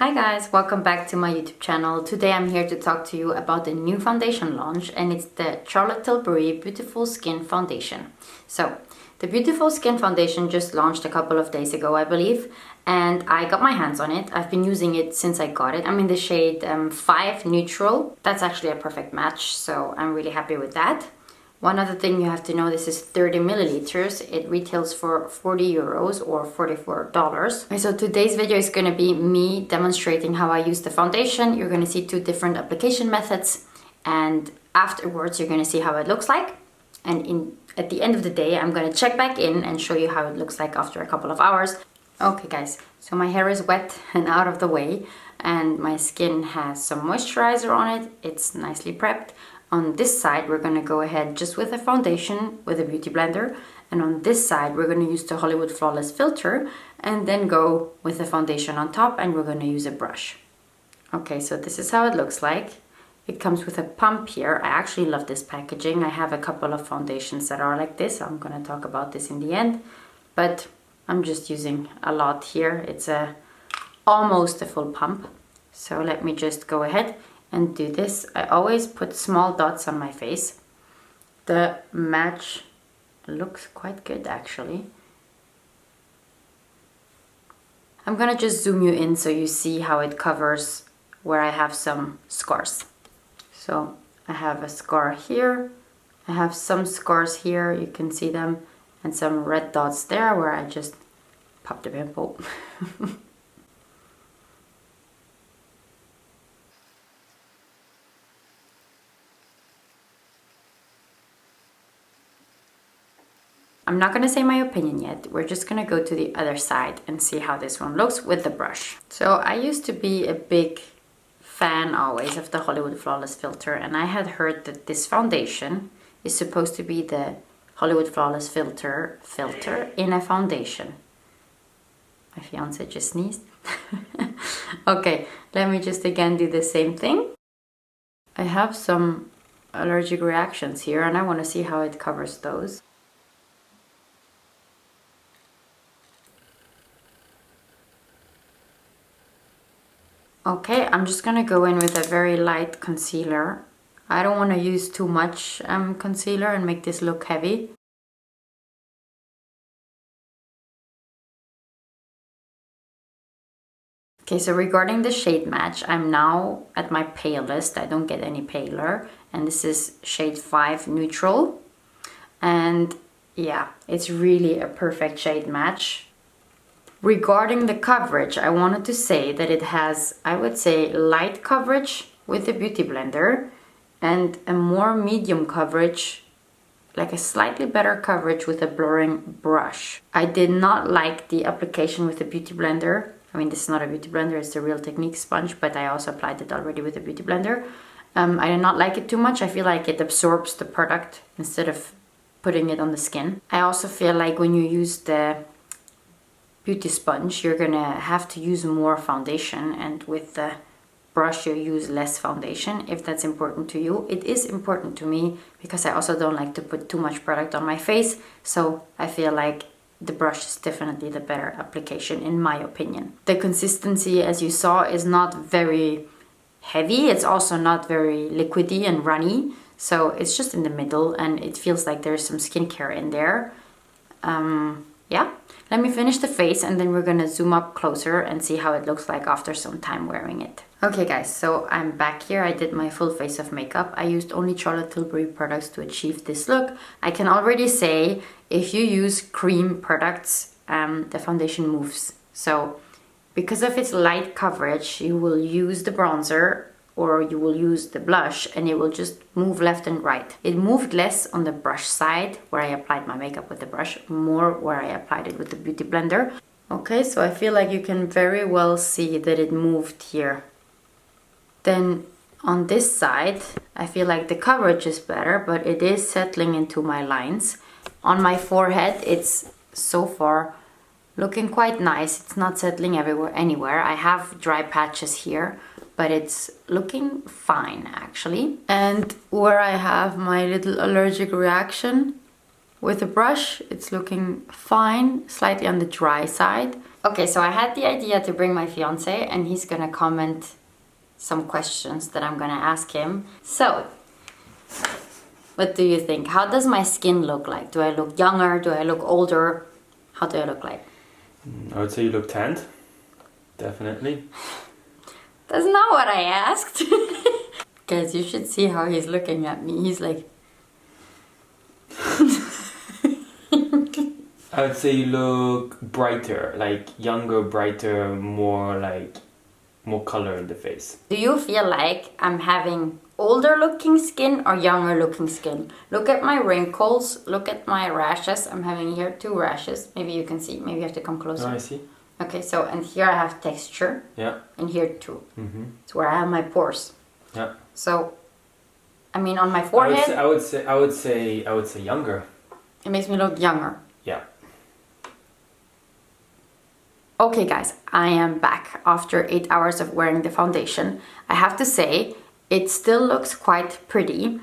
Hi guys, welcome back to my YouTube channel. Today I'm here to talk to you about the new foundation launch, and it's the Charlotte Tilbury Beautiful Skin Foundation. So, the Beautiful Skin Foundation just launched a couple of days ago, I believe, and I got my hands on it. I've been using it since I got it. I'm in the shade 5 Neutral. That's actually a perfect match, so I'm really happy with that. One other thing you have to know, this is 30 milliliters. It retails for 40 euros or $44. Okay, so today's video is going to be me demonstrating how I use the foundation. You're going to see two different application methods, and afterwards you're going to see how it looks like. And at the end of the day, I'm going to check back in and show you how it looks like after a couple of hours. Okay guys, so my hair is wet and out of the way, and my skin has some moisturizer on it. It's nicely prepped. On this side, we're going to go ahead just with a foundation with a beauty blender. And on this side, we're going to use the Hollywood Flawless filter and then go with the foundation on top, and we're going to use a brush. Okay, so this is how it looks like. It comes with a pump here. I actually love this packaging. I have a couple of foundations that are like this. I'm going to talk about this in the end, but I'm just using a lot here. It's almost a full pump. So let me just go ahead and do this. I always put small dots on my face. The match looks quite good actually. I'm gonna just zoom you in so you see how it covers where I have some scars. So I have a scar here, I have some scars here, you can see them, and some red dots there where I just popped a pimple. I'm not going to say my opinion yet. We're just going to go to the other side and see how this one looks with the brush. So I used to be a big fan always of the Hollywood Flawless filter, and I had heard that this foundation is supposed to be the Hollywood Flawless filter in a foundation. My fiance just sneezed. Okay, let me just again do the same thing. I have some allergic reactions here and I want to see how it covers those. Okay, I'm just gonna go in with a very light concealer. I don't want to use too much concealer and make this look heavy. Okay, so regarding the shade match, I'm now at my palest. I don't get any paler, and this is shade 5 Neutral. And yeah, it's really a perfect shade match. Regarding the coverage, I wanted to say that it has, I would say, light coverage with the beauty blender and a more medium coverage, like a slightly better coverage with a blurring brush. I did not like the application with the beauty blender. I mean, this is not a beauty blender, it's the Real Technique sponge, but I also applied it already with a beauty blender. I did not like it too much. I feel like it absorbs the product instead of putting it on the skin. I also feel like when you use the beauty sponge, you're gonna have to use more foundation, and with the brush you use less foundation, if that's important to you. It is important to me because I also don't like to put too much product on my face, so I feel like the brush is definitely the better application in my opinion. The consistency, as you saw, is not very heavy. It's also not very liquidy and runny, so it's just in the middle, and it feels like there's some skincare in there. Yeah, let me finish the face and then we're gonna zoom up closer and see how it looks like after some time wearing it. Okay guys, so I'm back here. I did my full face of makeup. I used only Charlotte Tilbury products to achieve this look. I can already say if you use cream products, the foundation moves. So because of its light coverage, you will use the bronzer or you will use the blush and it will just move left and right. It moved less on the brush side where I applied my makeup with the brush, more where I applied it with the beauty blender. Okay, so I feel like you can very well see that it moved here. Then on this side, I feel like the coverage is better, but it is settling into my lines. On my forehead, it's so far looking quite nice. It's not settling anywhere. I have dry patches here, but it's looking fine actually. And where I have my little allergic reaction with the brush, it's looking fine, slightly on the dry side. Okay, so I had the idea to bring my fiance and he's gonna comment some questions that I'm gonna ask him. So, what do you think? How does my skin look like? Do I look younger? Do I look older? How do I look like? I would say you look tanned. Definitely. That's not what I asked. Guys, you should see how he's looking at me. He's like... I would say you look brighter, like younger, brighter, more color in the face. Do you feel like I'm having older looking skin or younger looking skin? Look at my wrinkles, look at my rashes. I'm having here 2 rashes. Maybe you can see, maybe you have to come closer. Oh, I see. Okay, so, and here I have texture. Yeah. And here too. Mm-hmm. It's where I have my pores. Yeah. So, I mean on my forehead... I would say younger. It makes me look younger. Yeah. Okay guys, I am back after 8 hours of wearing the foundation. I have to say, it still looks quite pretty.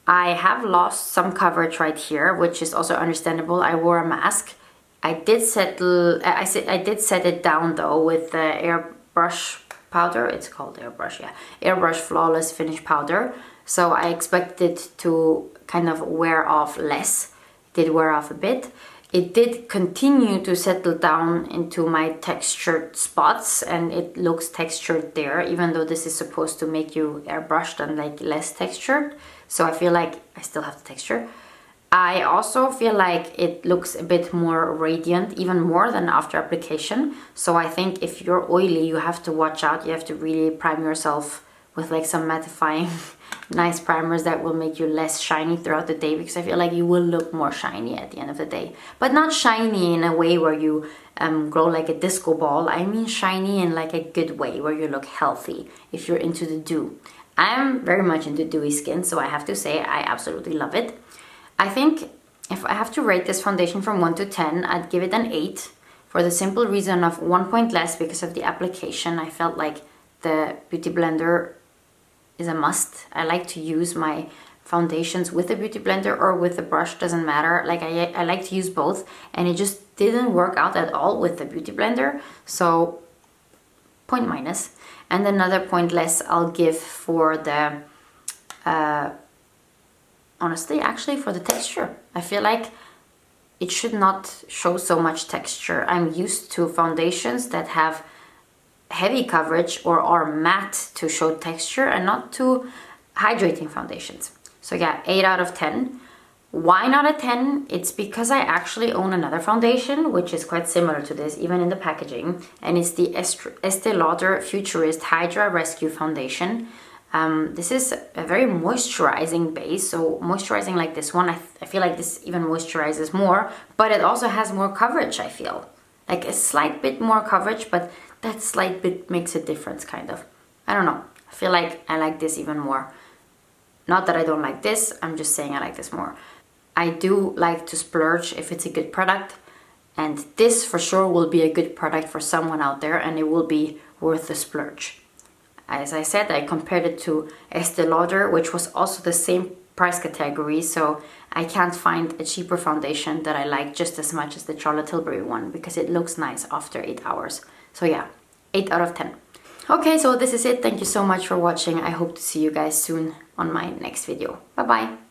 I have lost some coverage right here, which is also understandable. I wore a mask. I did set it down though with the airbrush powder. It's called airbrush, yeah. Airbrush Flawless Finish Powder. So I expected it to kind of wear off less. It did wear off a bit. It did continue to settle down into my textured spots and it looks textured there, even though this is supposed to make you airbrushed and like less textured. So I feel like I still have the texture. I also feel like it looks a bit more radiant, even more than after application. So I think if you're oily, you have to watch out. You have to really prime yourself with like some mattifying nice primers that will make you less shiny throughout the day, because I feel like you will look more shiny at the end of the day. But not shiny in a way where you glow like a disco ball. I mean shiny in like a good way where you look healthy if you're into the dew. I'm very much into dewy skin, so I have to say I absolutely love it. I think if I have to rate this foundation from 1 to 10, I'd give it an 8 for the simple reason of 1 point less because of the application. I felt like the Beauty Blender is a must. I like to use my foundations with a Beauty Blender or with a brush, doesn't matter. Like I like to use both, and it just didn't work out at all with the Beauty Blender. So point minus. And another point less I'll give for the honestly, actually for the texture. I feel like it should not show so much texture. I'm used to foundations that have heavy coverage or are matte to show texture and not to hydrating foundations. So yeah, 8 out of 10. Why not a 10? It's because I actually own another foundation which is quite similar to this, even in the packaging, and it's the Estee Lauder Futurist Hydra Rescue Foundation. This is a very moisturizing base, so moisturizing like this one, I feel like this even moisturizes more, but it also has more coverage, I feel. Like a slight bit more coverage, but that slight bit makes a difference, kind of. I don't know. I feel like I like this even more. Not that I don't like this, I'm just saying I like this more. I do like to splurge if it's a good product, and this for sure will be a good product for someone out there, and it will be worth the splurge. As I said, I compared it to Estee Lauder, which was also the same price category, so I can't find a cheaper foundation that I like just as much as the Charlotte Tilbury one, because it looks nice after 8 hours. So yeah, 8 out of 10. Okay, so this is it. Thank you so much for watching. I hope to see you guys soon on my next video. Bye bye.